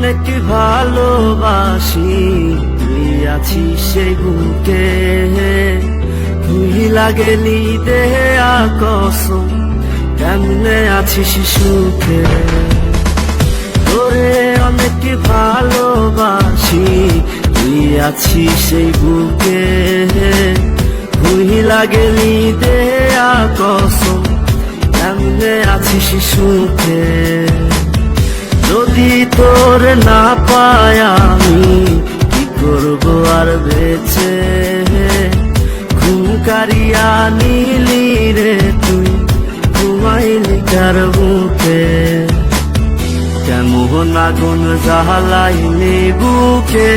অনেক ভালোবাসি, তুই আছিস সেই বুকে, তুই লাগেলি দেহে কসম, কেমনে আছিস সুখে। তোরে অনেক ভালোবাসি, তুই আছিস সেই বুকে, তুই লাগেলি দেহে কসম, কেমনে আছিস সুখে। যদি তোর না পাই আমি কি করবো আর বেঁচে, ঘুম কারিয়া নিলি রে তুই, ঘুমাইলি কার বুকে। কেমন আগুন জ্বালাইলি বুকে,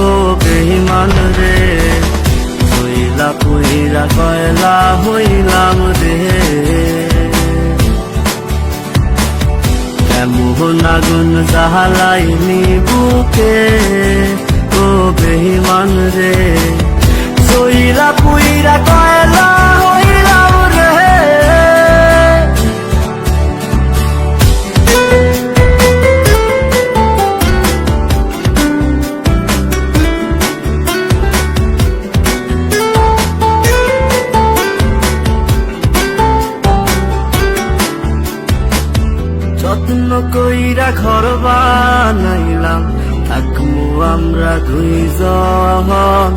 ও বেঈমান রে, হইলা পুইরা কয়লা হইলাম রে। কেমন আগুন জ্বালাইলি বুকে, ও বেঈমান রে, হইলা পুইরা কয়লা হইলাম রে। যত্ন কইরা ঘর বানাইলাম, থাকমু আমরা দুইজন,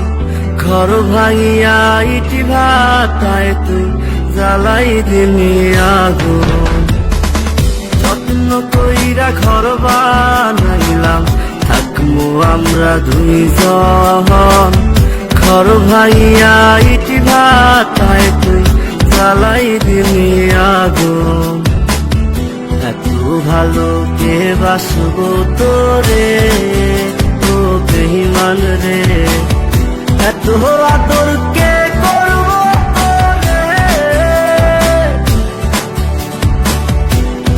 ঘর ভাঙিয়া ইটি ভাতায় তুই জ্বালাই দিলি আগুন। যত্ন কইরা ঘর বানাইলাম, থাকমু আমরা দুইজন, ঘর ভাঙিয়া ইটি ভাতায় তুই জ্বালাই দিলি আগুন। এত ভালো কে বাসবো তোরে, ও বেঈমান রে, এত আদর কে করবো তোরে,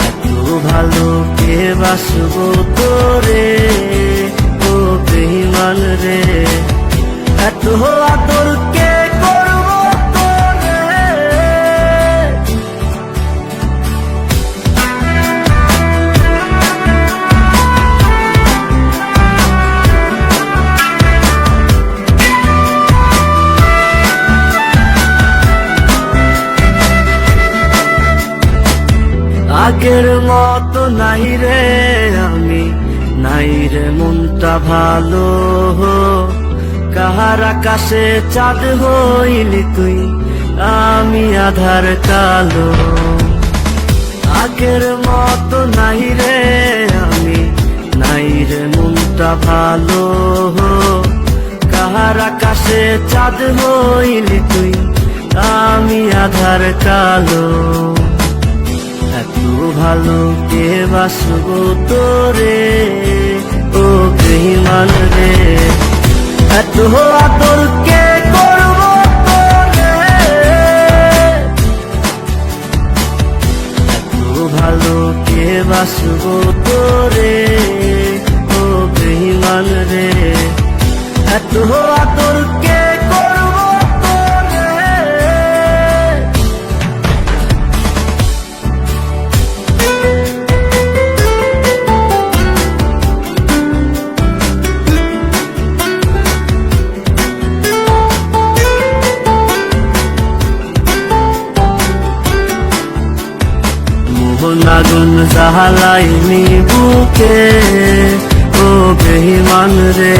এত ভালো কে বাসবো তোরে, ও বেঈমান রে, এত আদর কে করবো তোরে। আগের মতো নাই রে আমি, নাই রে মনটা ভালো, কাহার আকাশে চাঁদ হইলি তুই, আমি আধার কালো। আগের মতো নাই রে আমি, নাই রে মনটা ভালো, কাহার আকাশে চাঁদ হইলি তুই, আমি আধার কালো। এত ভালো কে বাসবো তোরে, ও বেঈমান রে, এত আদর কে করবো তোরে, এত ভালো কে বাসবো তোরে, ও বেঈমান রে, এত আদর কে করবো তোরে। আগুন জ্বালাইলি বুকে, ও বেঈমান রে,